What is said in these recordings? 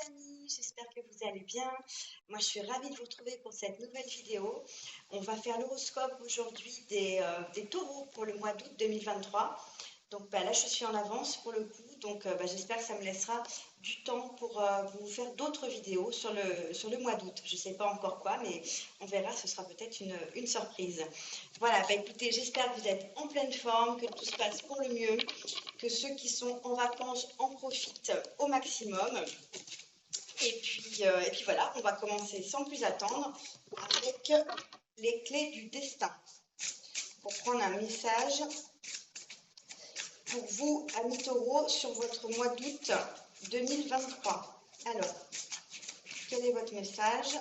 amis, j'espère que vous allez bien. Moi, je suis ravie de vous retrouver pour cette nouvelle vidéo. On va faire l'horoscope aujourd'hui des taureaux pour le mois d'août 2023. Donc là, je suis en avance pour le coup. Donc j'espère que ça me laissera du temps pour vous faire d'autres vidéos sur le mois d'août. Je ne sais pas encore quoi, mais on verra, ce sera peut-être une surprise. Voilà, écoutez, j'espère que vous êtes en pleine forme, que tout se passe pour le mieux, que ceux qui sont en vacances en profitent au maximum. Et puis voilà, on va commencer sans plus attendre avec les clés du destin. Pour prendre un message pour vous, amis taureaux, sur votre mois d'août 2023. Alors, quel est votre message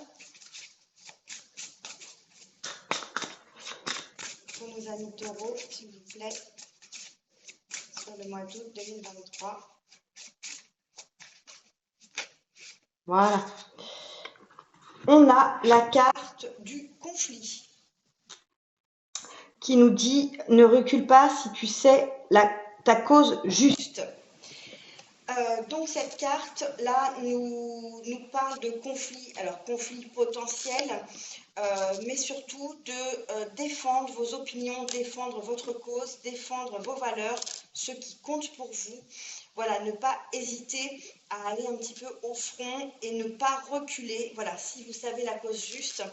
pour nos amis taureaux, s'il vous plaît, sur le mois d'août 2023? Voilà. On a la carte du conflit qui nous dit « Ne recule pas si tu sais ta cause juste ». Donc cette carte-là nous parle de conflit, alors conflit potentiel, mais surtout de défendre vos opinions, défendre votre cause, défendre vos valeurs, ce qui compte pour vous. Voilà, ne pas hésiter à aller un petit peu au front et ne pas reculer. Voilà, si vous savez la cause juste,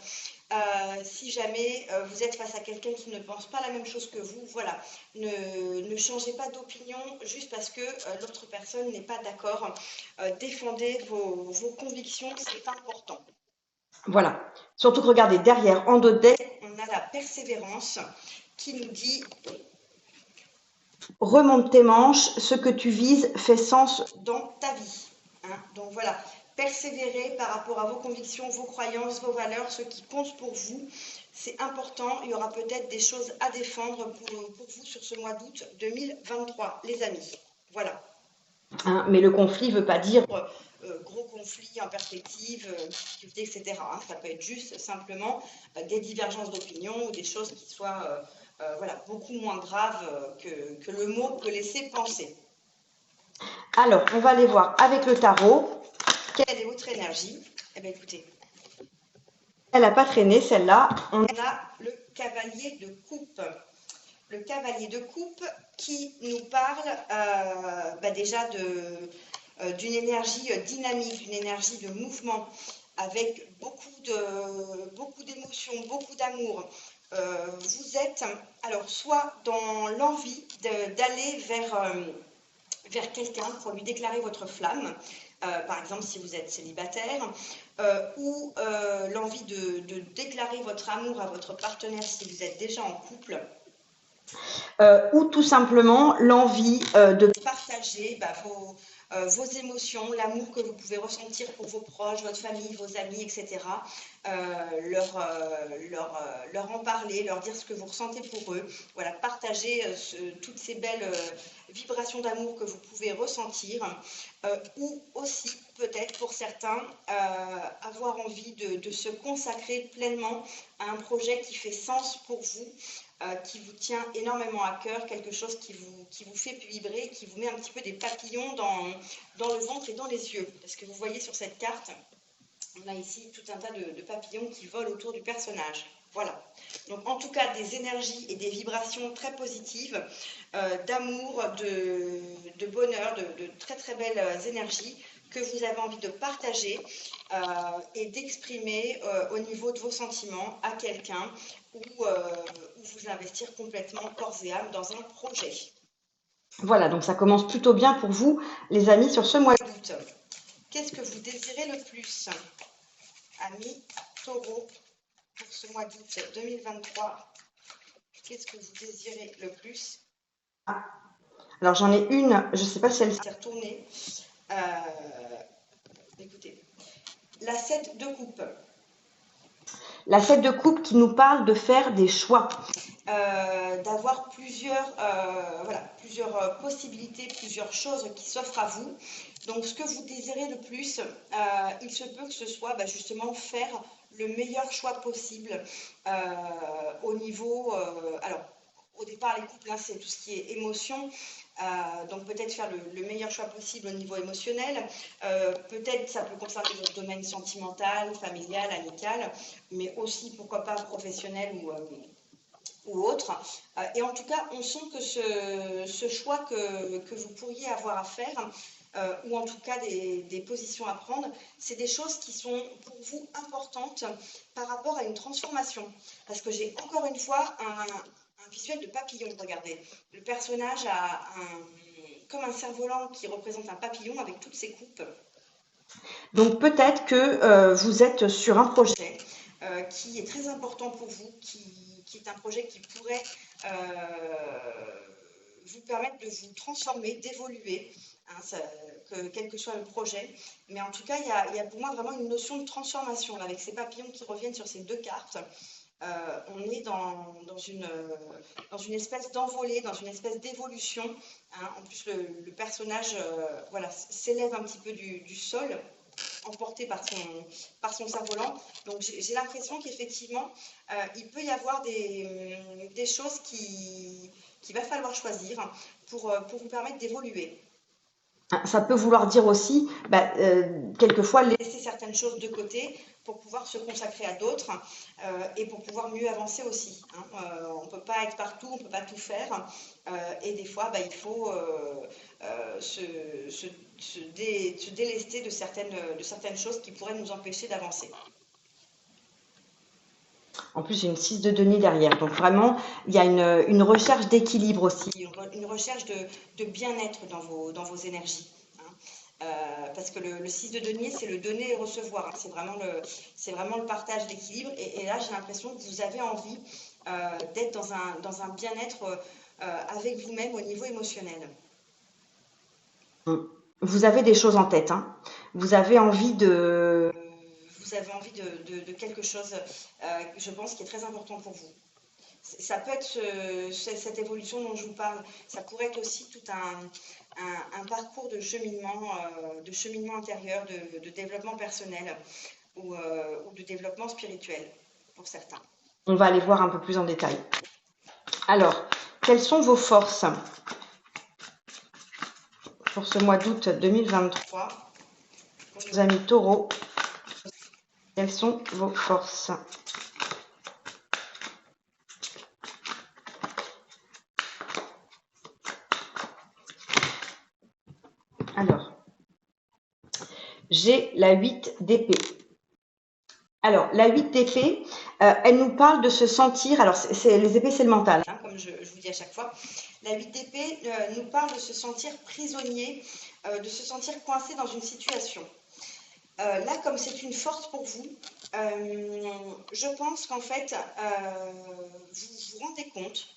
si jamais vous êtes face à quelqu'un qui ne pense pas la même chose que vous, voilà, ne changez pas d'opinion juste parce que l'autre personne n'est pas d'accord. Défendez vos convictions, c'est important. Voilà, surtout que regardez, derrière, en dos de deck, on a la persévérance qui nous dit « Remonte tes manches, ce que tu vises fait sens dans ta vie ». Donc voilà, persévérer par rapport à vos convictions, vos croyances, vos valeurs, ce qui compte pour vous, c'est important. Il y aura peut-être des choses à défendre pour vous sur ce mois d'août 2023, les amis. Voilà. Mais le conflit ne veut pas dire gros conflit en perspective, etc. Ça peut être juste simplement des divergences d'opinion ou des choses qui soient voilà, beaucoup moins graves que le mot peut laisser penser. Alors, on va aller voir avec le tarot. Quelle est votre énergie? Eh bien, écoutez, elle n'a pas traîné, celle-là. On a le cavalier de coupe. Le cavalier de coupe qui nous parle déjà d'une énergie dynamique, d'une énergie de mouvement, avec beaucoup d'émotions, beaucoup d'amour. Vous êtes, alors, soit dans l'envie d'aller vers quelqu'un pour lui déclarer votre flamme, par exemple si vous êtes célibataire, ou l'envie de déclarer votre amour à votre partenaire si vous êtes déjà en couple, ou tout simplement l'envie de partager vos émotions, l'amour que vous pouvez ressentir pour vos proches, votre famille, vos amis, etc. Leur en parler, leur dire ce que vous ressentez pour eux. Voilà, partager toutes ces belles vibrations d'amour que vous pouvez ressentir. Ou aussi, peut-être pour certains, avoir envie de se consacrer pleinement à un projet qui fait sens pour vous, qui vous tient énormément à cœur, quelque chose qui vous fait vibrer, qui vous met un petit peu des papillons dans le ventre et dans les yeux. Parce que vous voyez sur cette carte, on a ici tout un tas de papillons qui volent autour du personnage. Voilà. Donc en tout cas, des énergies et des vibrations très positives, d'amour, de bonheur, de très très belles énergies que vous avez envie de partager et d'exprimer au niveau de vos sentiments à quelqu'un ou vous investir complètement corps et âme dans un projet. Voilà, donc ça commence plutôt bien pour vous, les amis, sur ce mois d'août. Qu'est-ce que vous désirez le plus, amis taureaux, pour ce mois d'août 2023? Qu'est-ce que vous désirez le plus? Alors j'en ai une, je ne sais pas si elle s'est retournée. Écoutez, la 7 de coupe. La 7 de coupe qui nous parle de faire des choix, d'avoir plusieurs possibilités, plusieurs choses qui s'offrent à vous. Donc ce que vous désirez le plus, il se peut que ce soit justement faire le meilleur choix possible au niveau... alors, au départ, les couples, c'est tout ce qui est émotion, Donc peut-être faire le meilleur choix possible au niveau émotionnel. Peut-être ça peut concerner votre domaine sentimental, familial, amical, mais aussi pourquoi pas professionnel ou autre. Et en tout cas, on sent que ce choix que vous pourriez avoir à faire, ou en tout cas des positions à prendre, c'est des choses qui sont pour vous importantes par rapport à une transformation. Parce que j'ai encore une fois un visuel de papillon, regardez. Le personnage a comme un cerf-volant qui représente un papillon avec toutes ses coupes. Donc peut-être que vous êtes sur un projet qui est très important pour vous, qui est un projet qui pourrait vous permettre de vous transformer, d'évoluer, hein, quel que soit le projet. Mais en tout cas, il y a pour moi vraiment une notion de transformation avec ces papillons qui reviennent sur ces deux cartes. On est dans une espèce d'envolée, dans une espèce d'évolution. Hein. En plus, le personnage voilà, s'élève un petit peu du sol, emporté par son cerf-volant. Donc j'ai l'impression qu'effectivement, il peut y avoir des choses qu'il va falloir choisir pour vous permettre d'évoluer. Ça peut vouloir dire aussi, quelquefois, laisser certaines choses de côté pour pouvoir se consacrer à d'autres et pour pouvoir mieux avancer aussi. Hein. On ne peut pas être partout, on ne peut pas tout faire. Et des fois, il faut se délester de certaines choses qui pourraient nous empêcher d'avancer. En plus, j'ai une 6 de denier derrière. Donc vraiment, il y a une recherche d'équilibre aussi, une recherche de bien-être dans vos énergies. Hein. Parce que le 6 de denier, c'est le donner et recevoir. Hein. C'est vraiment le partage d'équilibre. Et là, j'ai l'impression que vous avez envie d'être dans un bien-être avec vous-même au niveau émotionnel. Vous avez des choses en tête. Hein. Vous avez envie de quelque chose, je pense, qui est très important pour vous. Ça peut être cette évolution dont je vous parle. Ça pourrait être aussi tout un parcours de cheminement intérieur, de développement personnel ou de développement spirituel pour certains. On va aller voir un peu plus en détail. Alors, quelles sont vos forces pour ce mois d'août 2023 pour nos amis taureaux? Quelles sont vos forces? Alors, j'ai la 8 d'épée. Alors, la 8 d'épée, elle nous parle de se sentir, alors les épées c'est le mental, hein, comme je vous dis à chaque fois. La 8 d'épée nous parle de se sentir prisonnier, de se sentir coincé dans une situation. Là, comme c'est une force pour vous, je pense qu'en fait, vous vous rendez compte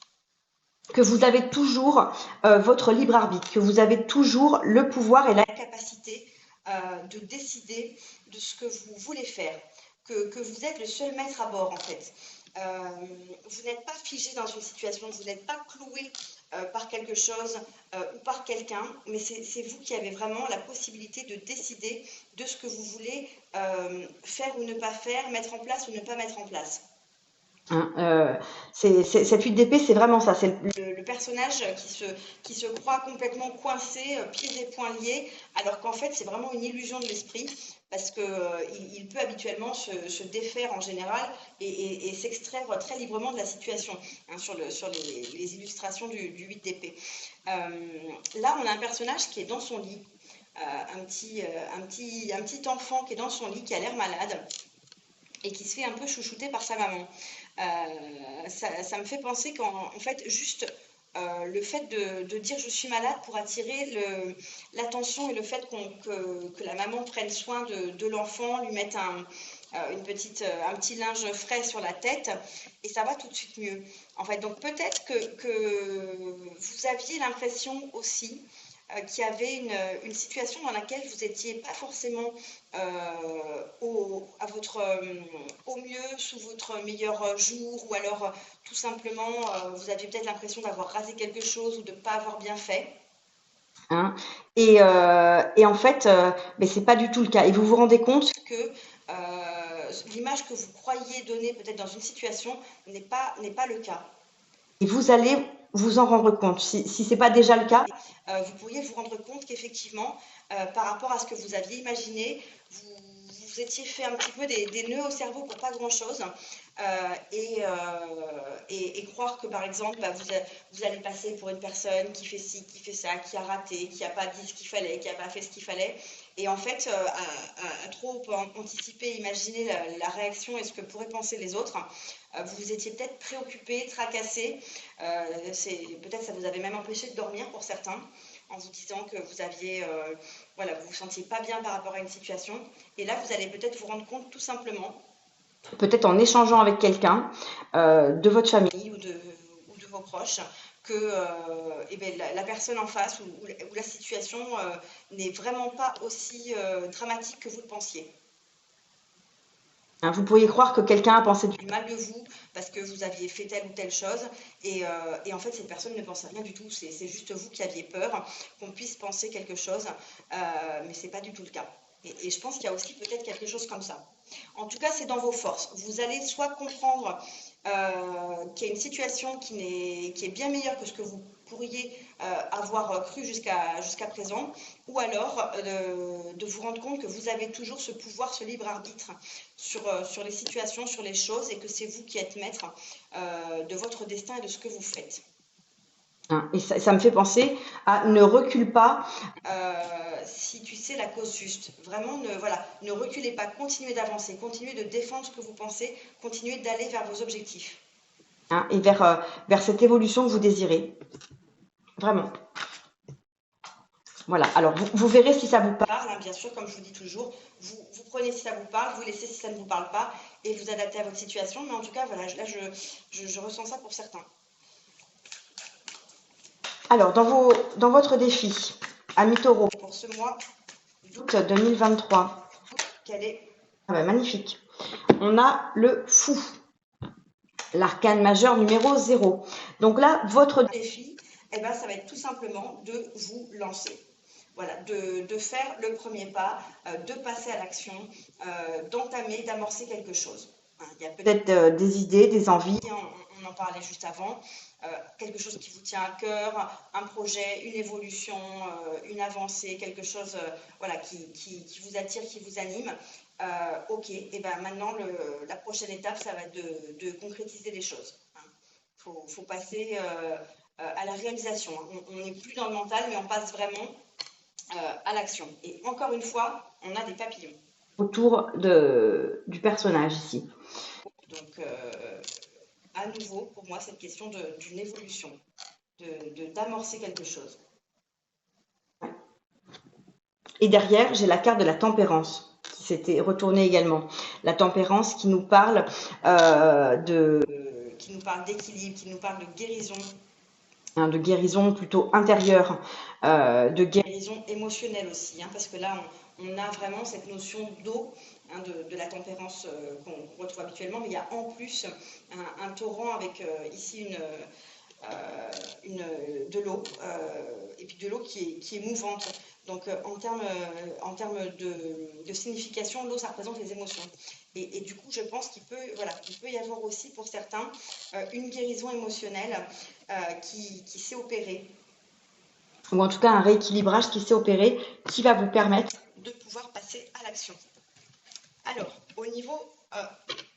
que vous avez toujours votre libre arbitre, que vous avez toujours le pouvoir et la capacité de décider de ce que vous voulez faire, que vous êtes le seul maître à bord en fait. Vous n'êtes pas figé dans une situation, vous n'êtes pas cloué par quelque chose ou par quelqu'un, mais c'est vous qui avez vraiment la possibilité de décider de ce que vous voulez faire ou ne pas faire, mettre en place ou ne pas mettre en place. Hein, cette 8 d'épée, c'est vraiment ça, c'est le personnage qui se croit complètement coincé, pieds et poings liés, alors qu'en fait c'est vraiment une illusion de l'esprit, parce qu'il peut habituellement se défaire en général et s'extraire très librement de la situation, hein, sur les illustrations du 8 d'épée. Là on a un personnage qui est dans son lit, un petit enfant qui est dans son lit, qui a l'air malade, et qui se fait un peu chouchouter par sa maman. Ça me fait penser qu'en fait, juste le fait de dire je suis malade pour attirer l'attention et le fait que la maman prenne soin de l'enfant, lui mette un petit linge frais sur la tête, et ça va tout de suite mieux. En fait, donc peut-être que vous aviez l'impression aussi qu'il y avait une situation dans laquelle vous n'étiez pas forcément au mieux, sous votre meilleur jour, ou alors tout simplement vous aviez peut-être l'impression d'avoir raté quelque chose ou de ne pas avoir bien fait. Hein, et en fait, mais c'est pas du tout le cas. Et vous vous rendez compte que l'image que vous croyez donner peut-être dans une situation n'est pas le cas. Et vous allez vous en rendre compte. Si ce n'est pas déjà le cas, vous pourriez vous rendre compte qu'effectivement, par rapport à ce que vous aviez imaginé, vous vous étiez fait un petit peu des nœuds au cerveau pour pas grand-chose. Et croire que, par exemple, bah, vous allez passer pour une personne qui fait ci, qui fait ça, qui a raté, qui n'a pas dit ce qu'il fallait, qui n'a pas fait ce qu'il fallait. Et en fait, à trop anticiper, imaginer la réaction et ce que pourraient penser les autres, vous vous étiez peut-être préoccupé, tracassé. Peut-être ça vous avait même empêché de dormir pour certains, en vous disant que vous aviez, voilà, vous vous sentiez pas bien par rapport à une situation. Et là, vous allez peut-être vous rendre compte tout simplement, peut-être en échangeant avec quelqu'un de votre famille ou de vos proches, que eh bien, la personne en face ou la situation n'est vraiment pas aussi dramatique que vous le pensiez. Hein, vous pourriez croire que quelqu'un a pensé du mal de vous parce que vous aviez fait telle ou telle chose et en fait cette personne ne pensait rien du tout, c'est juste vous qui aviez peur qu'on puisse penser quelque chose, mais ce n'est pas du tout le cas. Et je pense qu'il y a aussi peut-être quelque chose comme ça. En tout cas, c'est dans vos forces. Vous allez soit comprendre qu'il y a une situation qui est bien meilleure que ce que vous pourriez avoir cru jusqu'à présent, ou alors de vous rendre compte que vous avez toujours ce pouvoir, ce libre arbitre sur les situations, sur les choses, et que c'est vous qui êtes maître de votre destin et de ce que vous faites. Hein, et ça me fait penser à ne recule pas si tu sais la cause juste. Vraiment, ne reculez pas, continuez d'avancer, continuez de défendre ce que vous pensez, continuez d'aller vers vos objectifs. Hein, et vers cette évolution que vous désirez. Vraiment. Voilà, alors vous verrez si ça vous parle, hein, bien sûr, comme je vous dis toujours, vous prenez si ça vous parle, vous laissez si ça ne vous parle pas, et vous adaptez à votre situation, mais en tout cas, voilà, là, je ressens ça pour certains. Alors, dans votre défi, ami Taureau, pour ce mois d'août 2023, quel est... Ah ben, magnifique. On a le fou, l'arcane majeur numéro 0. Donc là, votre défi, eh ben, ça va être tout simplement de vous lancer. Voilà, de faire le premier pas, de passer à l'action, d'entamer, d'amorcer quelque chose. Hein, il y a peut-être des idées, des envies, on en parlait juste avant, quelque chose qui vous tient à cœur, un projet, une évolution, une avancée, quelque chose voilà, qui vous attire, qui vous anime. Ok, et ben maintenant la prochaine étape, ça va être de concrétiser les choses. Faut passer à la réalisation. On n'est plus dans le mental, mais on passe vraiment à l'action. Et encore une fois, on a des papillons autour du personnage ici. Donc, à nouveau, pour moi, cette question d'une évolution, d'amorcer quelque chose. Et derrière, j'ai la carte de la tempérance qui s'était retournée également. La tempérance qui nous parle d'équilibre, qui nous parle de guérison. De guérison plutôt intérieure, de guérison émotionnelle aussi, hein, parce que là, on a vraiment cette notion d'eau, hein, de la tempérance qu'on retrouve habituellement, mais il y a en plus un torrent avec ici de l'eau, et puis de l'eau qui est mouvante. Donc en termes de signification, l'eau, ça représente les émotions. Et du coup, je pense qu'il peut y avoir aussi pour certains une guérison émotionnelle qui s'est opérée, ou en tout cas un rééquilibrage qui s'est opéré, qui va vous permettre de pouvoir passer à l'action. Alors, au niveau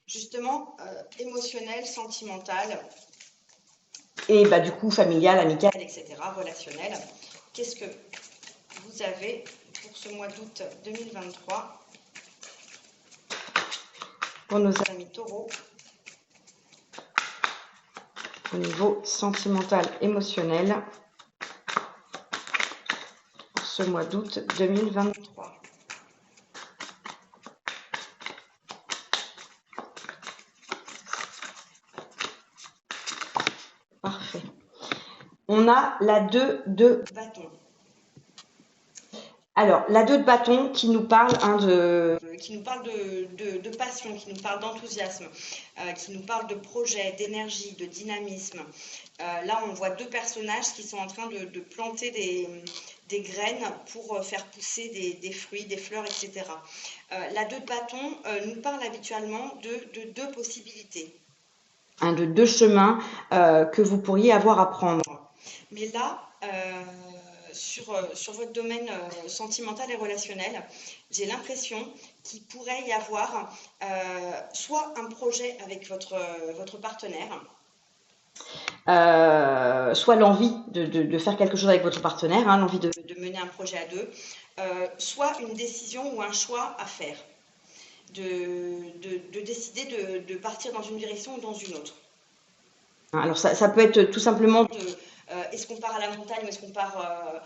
justement émotionnel, sentimental, et bah, du coup familial, amical, etc., relationnel, qu'est-ce que vous avez pour ce mois d'août 2023 pour nos amis taureaux au niveau sentimental, émotionnel pour ce mois d'août 2023. Parfait. On a la 2 de bâton. Alors, la 2 de bâton qui nous parle de passion, qui nous parle d'enthousiasme, qui nous parle de projet, d'énergie, de dynamisme. Là, on voit deux personnages qui sont en train de planter des graines pour faire pousser des fruits, des fleurs, etc. La 2 de bâton nous parle habituellement de deux possibilités. de deux chemins que vous pourriez avoir à prendre. Mais là, sur votre domaine sentimental et relationnel, j'ai l'impression qu'il pourrait y avoir soit un projet avec votre partenaire, soit l'envie de faire quelque chose avec votre partenaire, hein, l'envie de mener un projet à deux, soit une décision ou un choix à faire, de décider de partir dans une direction ou dans une autre. Alors ça peut être tout simplement est-ce qu'on part à la montagne ou est-ce qu'on part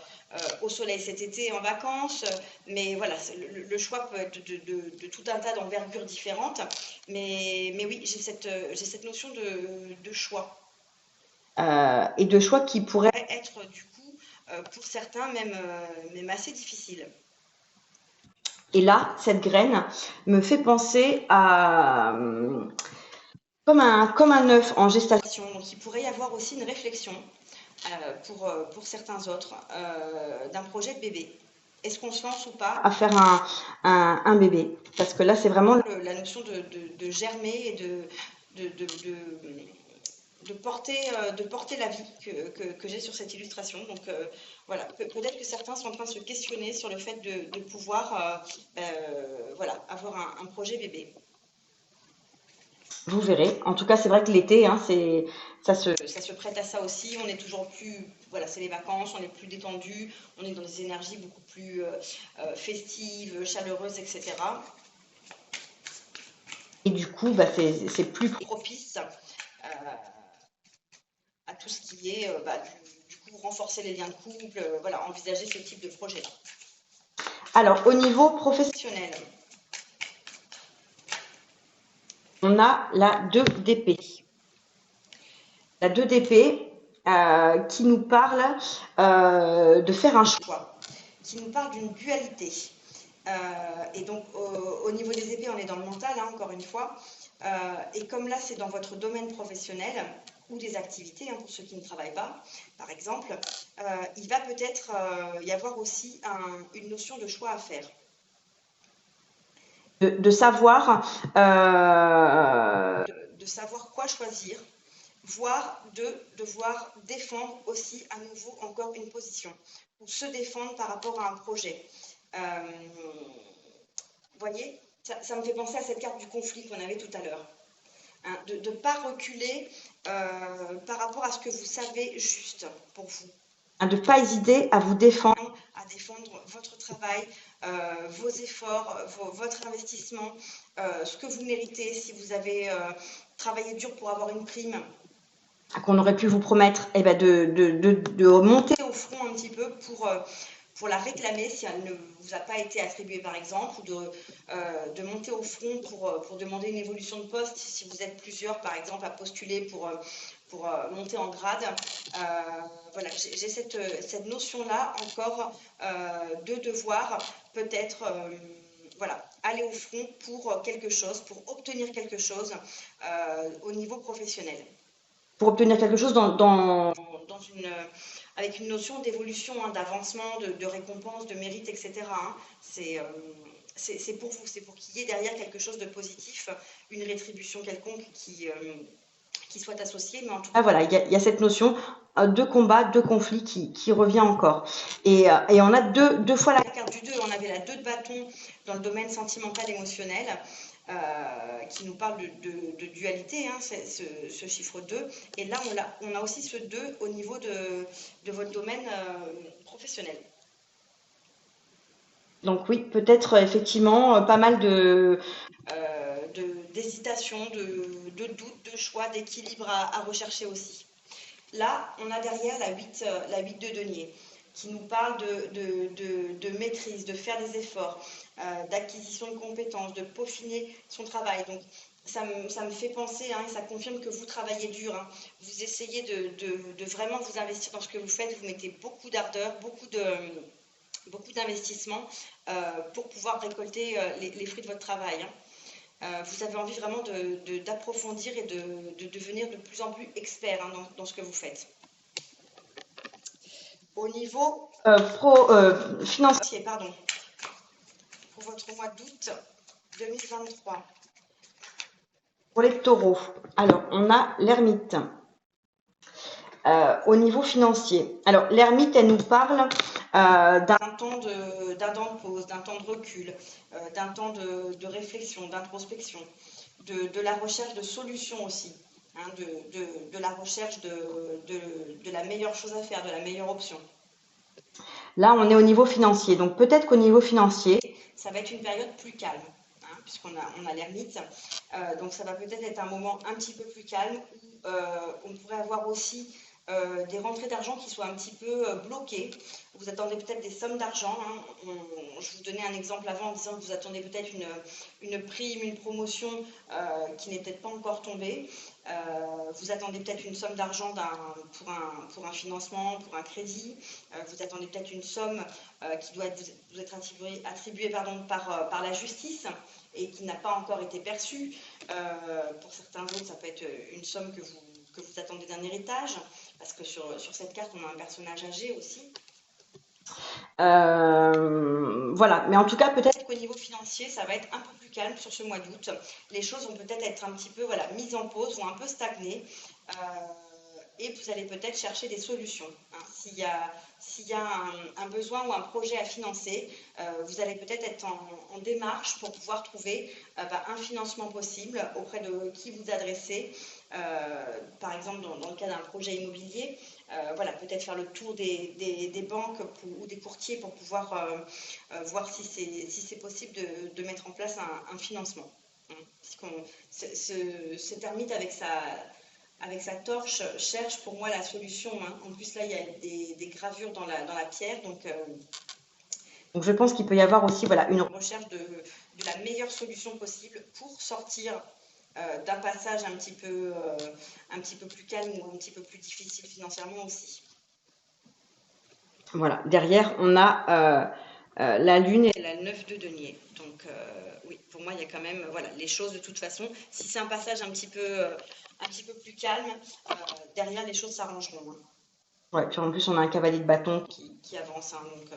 au soleil cet été en vacances, mais voilà, le choix peut être de tout un tas d'envergures différentes, mais oui, j'ai cette notion de choix. Et de choix qui pourraient être du coup, pour certains, même assez difficiles. Et là, cette graine me fait penser à comme un œuf en gestation. Donc il pourrait y avoir aussi une réflexion pour certains autres d'un projet de bébé. Est-ce qu'on se lance ou pas à faire un bébé? Parce que là, c'est vraiment la notion de germer et de porter la vie que j'ai sur cette illustration. Donc voilà, peut-être que certains sont en train de se questionner sur le fait de pouvoir voilà, avoir un projet bébé. Vous verrez. En tout cas, c'est vrai que l'été, hein, ça se prête à ça aussi. On est toujours plus, voilà, c'est les vacances, on est plus détendu, on est dans des énergies beaucoup plus festives, chaleureuses, etc. Et du coup, bah, c'est plus propice à tout ce qui est du coup renforcer les liens de couple, voilà, envisager ce type de projet-là. Alors, au niveau professionnel, on a la 2 d'épée. La 2 d'épée qui nous parle de faire un choix, qui nous parle d'une dualité. Et donc, au niveau des épées, on est dans le mental, hein, encore une fois. Et comme là, c'est dans votre domaine professionnel ou des activités, hein, pour ceux qui ne travaillent pas, par exemple, il va peut-être y avoir aussi une notion de choix à faire. De savoir quoi choisir, voire de devoir défendre aussi à nouveau encore une position, ou se défendre par rapport à un projet. Vous voyez, ça me fait penser à cette carte du conflit qu'on avait tout à l'heure. Hein, de ne pas reculer par rapport à ce que vous savez juste pour vous. Hein, de ne pas hésiter à vous défendre, votre travail, vos efforts, votre investissement, ce que vous méritez, si vous avez travaillé dur pour avoir une prime qu'on aurait pu vous promettre, eh ben de monter au front un petit peu pour la réclamer si elle ne vous a pas été attribuée par exemple, ou de monter au front pour demander une évolution de poste si vous êtes plusieurs par exemple à postuler pour monter en grade. Voilà, j'ai cette notion-là encore de devoir peut-être voilà, aller au front pour quelque chose, pour obtenir quelque chose au niveau professionnel. Pour obtenir quelque chose avec une notion d'évolution, hein, d'avancement, de récompense, de mérite, etc. Hein. C'est pour vous, c'est pour qu'il y ait derrière quelque chose de positif, une rétribution quelconque qui soit associée. Mais en tout cas, voilà, il y a cette notion de combat, de conflit qui revient encore. Et on a deux fois la carte du 2, on avait la 2 de bâton dans le domaine sentimental émotionnel. Qui nous parle de dualité, hein, ce chiffre 2. Et là, on a aussi ce 2 au niveau de votre domaine professionnel. Donc oui, peut-être effectivement pas mal d'hésitation, de doute, de choix, d'équilibre à rechercher aussi. Là, on a derrière la 8 de denier, qui nous parle de maîtrise, de faire des efforts, d'acquisition de compétences, de peaufiner son travail. Donc, ça me fait penser, hein, et ça confirme que vous travaillez dur. Hein. Vous essayez de vraiment vous investir dans ce que vous faites. Vous mettez beaucoup d'ardeur, beaucoup d'investissement pour pouvoir récolter les fruits de votre travail. Hein. Vous avez envie vraiment d'approfondir et de devenir de plus en plus expert, hein, dans ce que vous faites. Au niveau financier, pardon, pour votre mois d'août 2023. Pour les taureaux, alors on a l'ermite. Au niveau financier, alors l'ermite, elle nous parle d'un temps de pause, d'un temps de recul, d'un temps de réflexion, d'introspection, de la recherche de solutions aussi, hein, de la recherche de la meilleure chose à faire, de la meilleure option. Là, on est au niveau financier. Donc, peut-être qu'au niveau financier, ça va être une période plus calme, hein, puisqu'on a l'ermite. Donc, ça va peut-être être un moment un petit peu plus calme où on pourrait avoir aussi des rentrées d'argent qui soient un petit peu bloquées. Vous attendez peut-être des sommes d'argent, hein. Je vous donnais un exemple avant en disant que vous attendez peut-être une prime, une promotion qui n'est peut-être pas encore tombée. Vous attendez peut-être une somme d'argent pour un financement, pour un crédit. Vous attendez peut-être une somme qui doit vous être attribuée par la justice et qui n'a pas encore été perçue. Pour certains autres, ça peut être une somme que vous attendez d'un héritage, parce que sur cette carte, on a un personnage âgé aussi. Voilà, mais en tout cas, peut-être qu'au niveau financier, ça va être un peu plus calme sur ce mois d'août. Les choses vont peut-être être un petit peu mises en pause, vont un peu stagner. Et vous allez peut-être chercher des solutions, hein. S'il y a un besoin ou un projet à financer, vous allez peut-être être en démarche pour pouvoir trouver un financement possible auprès de qui vous adressez. Par exemple, dans le cas d'un projet immobilier, voilà, peut-être faire le tour des banques ou des courtiers pour pouvoir voir si c'est possible de mettre en place un financement, hein. Cet ermite avec sa torche cherche pour moi la solution, hein. En plus, là, il y a des gravures dans la pierre. Donc, je pense qu'il peut y avoir aussi une recherche de la meilleure solution possible pour sortir d'un passage un petit peu plus calme ou un petit peu plus difficile financièrement aussi. Voilà, derrière, on a la lune et la 9 de denier. Donc, oui, pour moi, il y a quand même les choses de toute façon. Si c'est un passage un petit peu plus calme, derrière, les choses s'arrangeront, hein. Ouais, puis en plus, on a un cavalier de bâton qui avance, hein. Donc,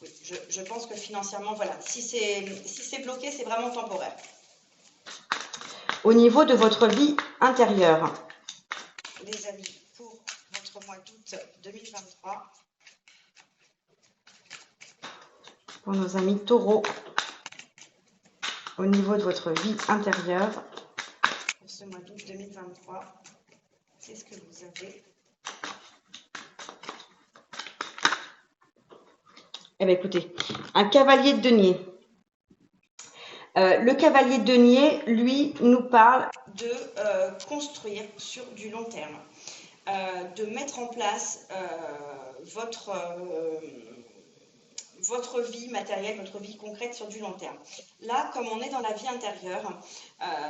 oui, je pense que financièrement, si c'est bloqué, c'est vraiment temporaire. Au niveau de votre vie intérieure, les amis, pour votre mois d'août 2023, pour nos amis taureaux, au niveau de votre vie intérieure, pour ce mois d'août 2023, qu'est-ce que vous avez? Eh bien, écoutez, un cavalier de denier. Le cavalier de denier, lui, nous parle de construire sur du long terme, de mettre en place votre vie matérielle, votre vie concrète sur du long terme. Là, comme on est dans la vie intérieure,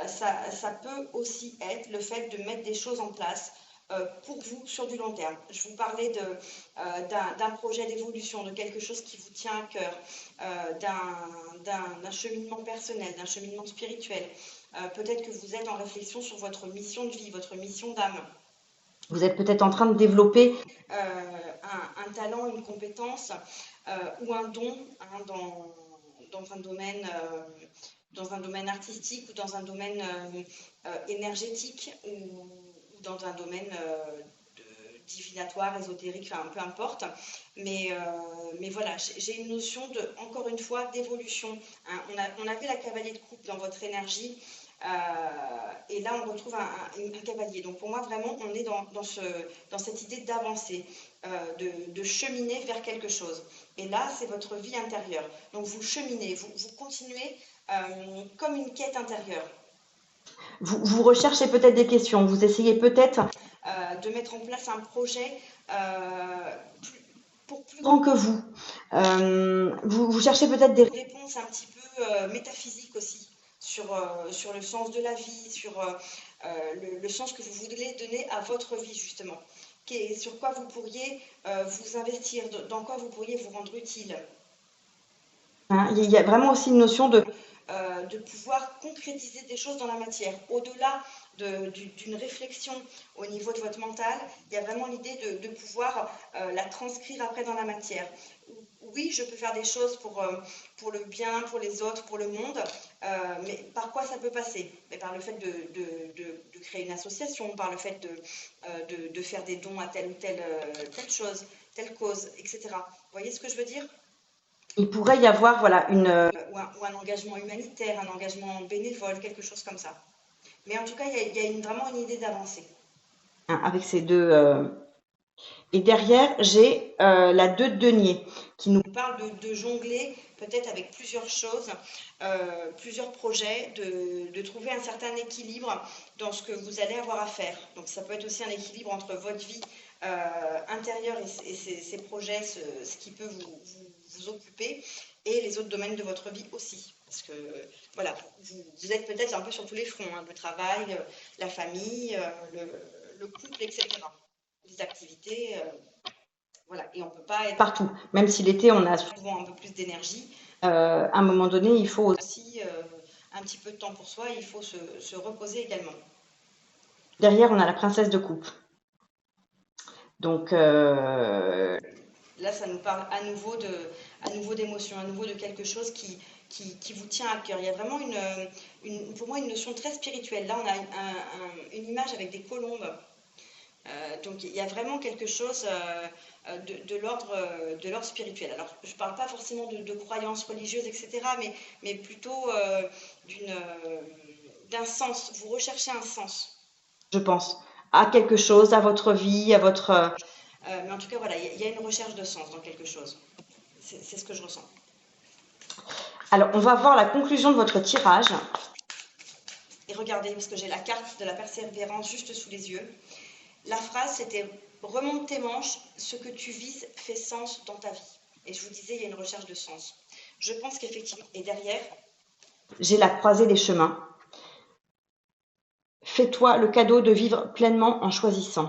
ça peut aussi être le fait de mettre des choses en place pour vous sur du long terme. Je vous parlais d'un projet d'évolution, de quelque chose qui vous tient à cœur, d'un cheminement personnel, d'un cheminement spirituel. Peut-être que vous êtes en réflexion sur votre mission de vie, votre mission d'âme. Vous êtes peut-être en train de développer un talent, une compétence ou un don, hein, dans un domaine artistique ou dans un domaine énergétique ou dans un domaine divinatoire, ésotérique, enfin peu importe. Mais voilà, j'ai une notion encore une fois, d'évolution, hein. On avait la cavalier de coupe dans votre énergie. Et là, on retrouve un cavalier. Donc, pour moi, vraiment, on est dans cette idée d'avancer, de cheminer vers quelque chose. Et là, c'est votre vie intérieure. Donc, vous cheminez, vous continuez comme une quête intérieure. Vous recherchez peut-être des questions, vous essayez peut-être de mettre en place un projet plus grand que vous. Vous cherchez peut-être des réponses un petit peu métaphysiques aussi sur le sens de la vie, sur le sens que vous voulez donner à votre vie justement. Sur quoi vous pourriez vous investir, dans quoi vous pourriez vous rendre utile. Hein, il y a vraiment aussi une notion de pouvoir concrétiser des choses dans la matière. Au-delà d'une réflexion au niveau de votre mental, il y a vraiment l'idée de pouvoir la transcrire après dans la matière. oui, je peux faire des choses pour le bien, pour les autres, pour le monde, mais par quoi ça peut passer? Mais par le fait de créer une association, par le fait de faire des dons à telle ou telle chose, telle cause, etc. Vous voyez ce que je veux dire? Il pourrait y avoir voilà, Ou un engagement humanitaire, un engagement bénévole, quelque chose comme ça. Mais en tout cas, il y a vraiment une idée d'avancer. avec ces deux. Et derrière, j'ai la 2 de denier qui nous On parle de jongler peut-être avec plusieurs choses, plusieurs projets, de trouver un certain équilibre dans ce que vous allez avoir à faire. Donc ça peut être aussi un équilibre entre votre vie intérieure et ces projets, ce qui peut vous occuper, et les autres domaines de votre vie aussi. Parce que voilà, vous êtes peut-être un peu sur tous les fronts, hein, le travail, la famille, le couple, etc. Les activités. Voilà, et on ne peut pas être partout. Même si l'été, on a souvent un peu plus d'énergie. à un moment donné, il faut Aussi un petit peu de temps pour soi, il faut se reposer également. derrière, on a la princesse de coupe. Donc, Là, ça nous parle à nouveau d'émotion, à nouveau de quelque chose qui vous tient à cœur. Il y a vraiment pour moi une notion très spirituelle. Là, on a une image avec des colombes. Donc il y a vraiment quelque chose de l'ordre spirituel. Alors je ne parle pas forcément de croyances religieuses, etc., mais plutôt d'un sens. Vous recherchez un sens. je pense à quelque chose, à votre vie, à votre. Mais en tout cas, voilà, il y a une recherche de sens dans quelque chose. C'est ce que je ressens. Alors, on va voir la conclusion de votre tirage. Et regardez, parce que j'ai la carte de la persévérance juste sous les yeux. La phrase, c'était « Remonte tes manches, ce que tu vises fait sens dans ta vie ». Et je vous disais, il y a une recherche de sens. Je pense qu'effectivement, et derrière, J'ai la croisée des chemins. Fais-toi le cadeau de vivre pleinement en choisissant.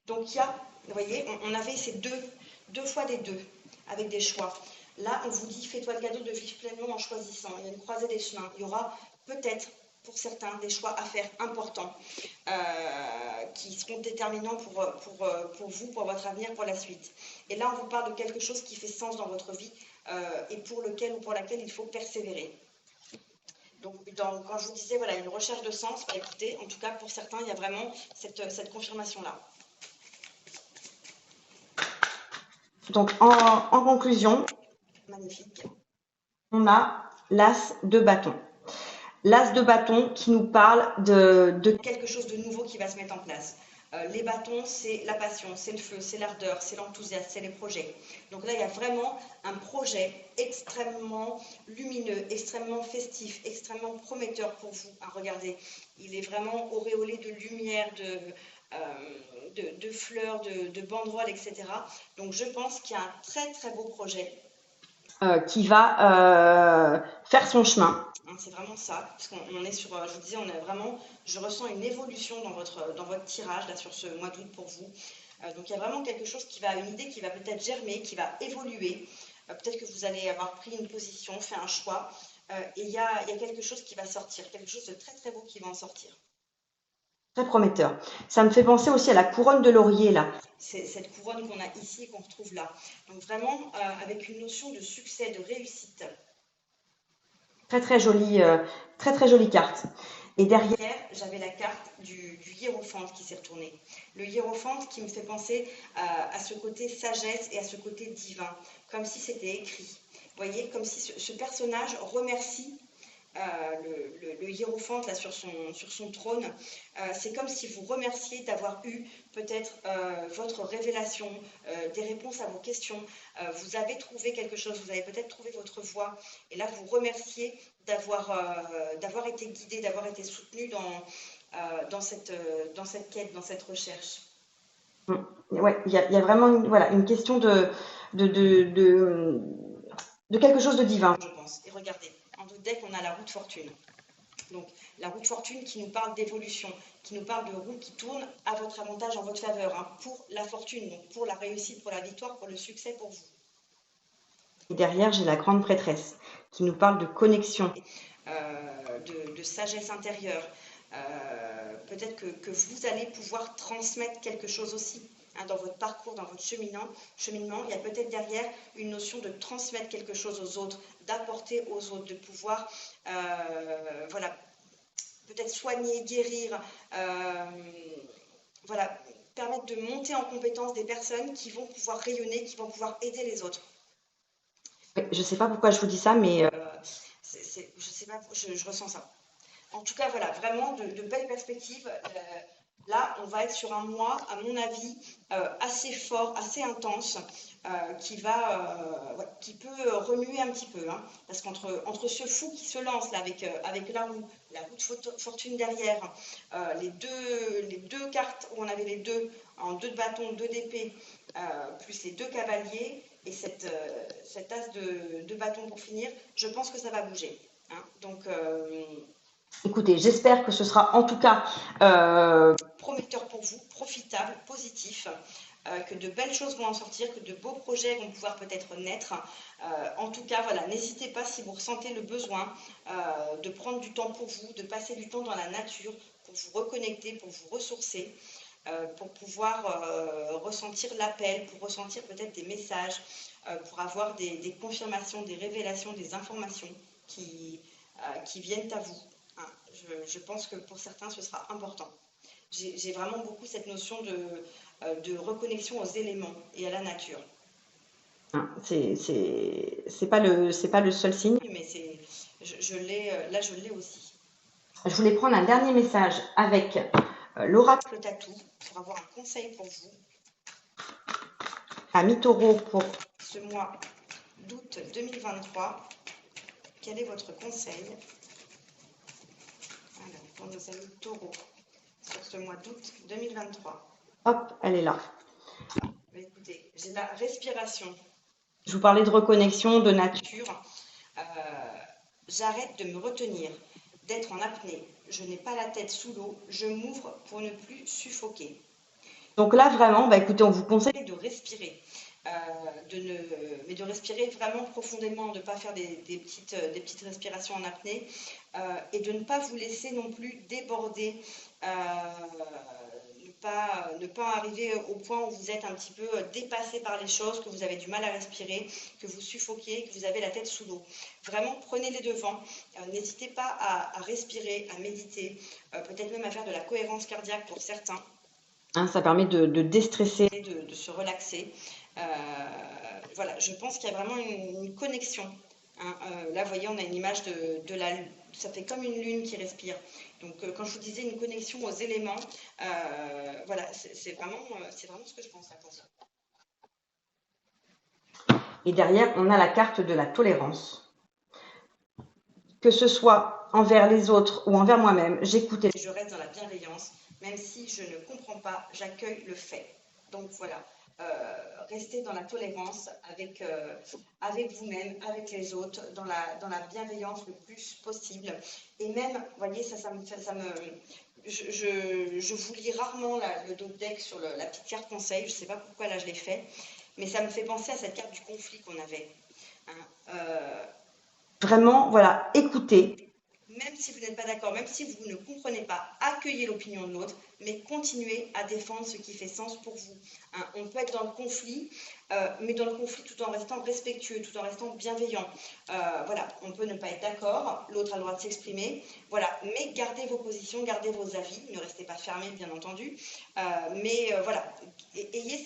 donc il y a, vous voyez, on avait ces deux fois des deux, avec des choix. Là, on vous dit, fais-toi le cadeau de vivre pleinement en choisissant. Il y a une croisée des chemins. Il y aura peut-être, pour certains, des choix à faire importants, qui seront déterminants pour vous, pour votre avenir, pour la suite. Et là, on vous parle de quelque chose qui fait sens dans votre vie, et pour lequel ou pour laquelle il faut persévérer. Donc, quand je vous disais, voilà, une recherche de sens, bah, écoutez, en tout cas, pour certains, il y a vraiment cette confirmation-là. Donc, en conclusion, Magnifique. on a l'as de bâton. L'as de bâton qui nous parle de Quelque chose de nouveau qui va se mettre en place. Les bâtons, c'est la passion, c'est le feu, c'est l'ardeur, c'est l'enthousiasme, c'est les projets. Donc là, il y a vraiment un projet extrêmement lumineux, extrêmement festif, extrêmement prometteur pour vous. Ah, regardez, il est vraiment auréolé de lumière, de fleurs, de banderoles, etc. Donc je pense qu'il y a un très très beau projet. qui va faire son chemin. Hein, c'est vraiment ça, parce qu'on est sur, je vous disais, on est vraiment, je ressens une évolution dans votre tirage, là, sur ce mois d'août pour vous. Donc il y a vraiment quelque chose une idée qui va peut-être germer, qui va évoluer. Peut-être que vous allez avoir pris une position, fait un choix, et il y a quelque chose qui va sortir, quelque chose de très très beau qui va en sortir. Très prometteur. Ça me fait penser aussi à la couronne de laurier là. C'est cette couronne qu'on a ici et qu'on retrouve là. Donc vraiment avec une notion de succès, de réussite. Très très jolie carte. Et derrière, Hier, j'avais la carte du hiérophante qui s'est retourné. Le hiérophante qui me fait penser à ce côté sagesse et à ce côté divin, comme si c'était écrit. Vous voyez, comme si ce personnage remercie le hiérophante là sur son trône. C'est comme si vous remerciez d'avoir eu peut-être votre révélation, des réponses à vos questions. Vous avez trouvé quelque chose, vous avez peut-être trouvé votre voie. Et là, vous remerciez d'avoir été guidé, d'avoir été soutenu dans cette quête, dans cette recherche. ouais, il y a vraiment une question de, de, de, de quelque chose de divin. Je pense. Et regardez, en deux decks, on a la roue de fortune. Donc, la roue de fortune qui nous parle d'évolution, qui nous parle de roue qui tourne à votre avantage, en votre faveur, hein, pour la fortune, donc pour la réussite, pour la victoire, pour le succès pour vous. Et derrière, j'ai la grande prêtresse qui nous parle de connexion. De sagesse intérieure. Peut-être que vous allez pouvoir transmettre quelque chose aussi. hein, dans votre parcours, dans votre cheminement, il y a peut-être derrière une notion de transmettre quelque chose aux autres, d'apporter aux autres, de pouvoir, voilà, peut-être soigner, guérir, voilà, permettre de monter en compétence des personnes qui vont pouvoir rayonner, qui vont pouvoir aider les autres. Je ne sais pas pourquoi je vous dis ça, mais Je sais pas, je ressens ça. En tout cas, voilà, vraiment de belles perspectives. Là, on va être sur un mois, à mon avis, assez fort, assez intense, qui peut remuer un petit peu, hein, parce qu'entre ce fou qui se lance là, avec la roue de fortune derrière, les deux cartes où on avait les deux, en deux de bâton, deux d'épée, plus les deux cavaliers, et cette as de bâton pour finir, je pense que ça va bouger. Hein. Donc, écoutez, j'espère que ce sera en tout cas prometteur pour vous, profitable, positif, que de belles choses vont en sortir, que de beaux projets vont pouvoir peut-être naître. En tout cas, voilà, n'hésitez pas si vous ressentez le besoin de prendre du temps pour vous, de passer du temps dans la nature pour vous reconnecter, pour vous ressourcer, pour pouvoir ressentir l'appel, pour ressentir peut-être des messages, pour avoir des confirmations, des révélations, des informations qui viennent à vous. Hein. Je pense que pour certains, ce sera important. J'ai vraiment beaucoup cette notion de reconnexion aux éléments et à la nature. hein, c'est pas le seul signe. Mais là, je l'ai aussi. Je voulais prendre un dernier message avec l'oracle Tatou pour avoir un conseil pour vous. Ami Taureau pour ce mois d'août 2023. Quel est votre conseil pour nos amis taureaux sur ce mois d'août 2023? Hop, elle est là. Écoutez, j'ai la respiration. Je vous parlais de reconnexion, de nature. J'arrête de me retenir, d'être en apnée. Je n'ai pas la tête sous l'eau. Je m'ouvre pour ne plus suffoquer. Donc là, vraiment, bah, écoutez, on vous conseille de respirer. Mais de respirer vraiment profondément, de ne pas faire des petites respirations en apnée, et de ne pas vous laisser non plus déborder, ne pas arriver au point où vous êtes un petit peu dépassé par les choses, que vous avez du mal à respirer, que vous suffoquez, que vous avez la tête sous l'eau. Vraiment, prenez les devants. N'hésitez pas à respirer, à méditer, peut-être même à faire de la cohérence cardiaque pour certains. Hein, ça permet de déstresser, de se relaxer. Voilà, je pense qu'il y a vraiment une connexion. Hein. Là, vous voyez, on a une image de la lune. Ça fait comme une lune qui respire. Donc, quand je vous disais une connexion aux éléments, voilà, c'est vraiment ce que je pense. Attention. Et derrière, on a la carte de la tolérance. Que ce soit envers les autres ou envers moi-même, j'écoute et je reste dans la bienveillance. Même si je ne comprends pas, j'accueille le fait. Donc voilà, restez dans la tolérance avec vous-même, avec les autres, dans la bienveillance le plus possible. Et même, vous voyez, je vous lis rarement le dos de deck sur la petite carte conseil, je ne sais pas pourquoi là je l'ai fait, mais ça me fait penser à cette carte du conflit qu'on avait. Hein, vraiment, voilà, écoutez. Même si vous n'êtes pas d'accord, même si vous ne comprenez pas, accueillez l'opinion de l'autre, mais continuez à défendre ce qui fait sens pour vous. Hein, on peut être dans le conflit, mais dans le conflit tout en restant respectueux, tout en restant bienveillant. Voilà, on peut ne pas être d'accord, l'autre a le droit de s'exprimer, voilà, mais gardez vos positions, gardez vos avis, ne restez pas fermés, bien entendu, mais voilà, ayez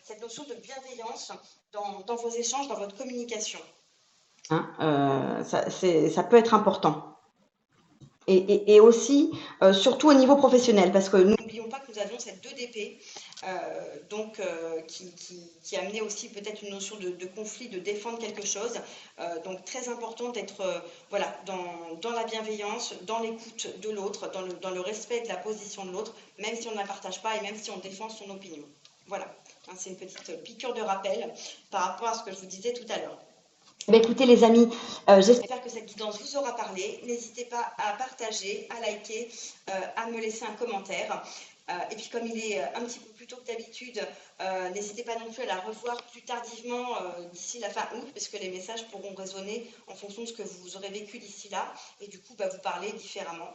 cette notion de bienveillance dans vos échanges, dans votre communication. Hein, ça peut être important. Et aussi, surtout au niveau professionnel, parce que n'oublions pas que nous avions cette 2 d'épée, qui amenait aussi peut-être une notion de conflit, de défendre quelque chose. Donc très important d'être voilà, dans la bienveillance, dans l'écoute de l'autre, dans le respect de la position de l'autre, même si on ne la partage pas et même si on défend son opinion. Voilà, hein, c'est une petite piqûre de rappel par rapport à ce que je vous disais tout à l'heure. Bah écoutez les amis, j'espère que cette guidance vous aura parlé. N'hésitez pas à partager, à liker, à me laisser un commentaire. Et puis comme il est un petit peu plus tôt que d'habitude, n'hésitez pas non plus à la revoir plus tardivement d'ici la fin août, parce que les messages pourront résonner en fonction de ce que vous aurez vécu d'ici là, et du coup vous parler différemment.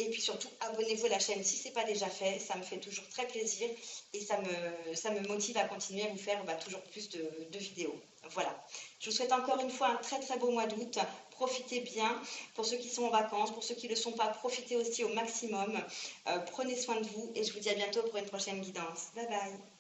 Et puis surtout, abonnez-vous à la chaîne si ce n'est pas déjà fait. Ça me fait toujours très plaisir et ça me motive à continuer à vous faire toujours plus de vidéos. Voilà. Je vous souhaite encore une fois un très très beau mois d'août. Profitez bien. Pour ceux qui sont en vacances, pour ceux qui ne le sont pas, profitez aussi au maximum. Prenez soin de vous et je vous dis à bientôt pour une prochaine guidance. Bye bye.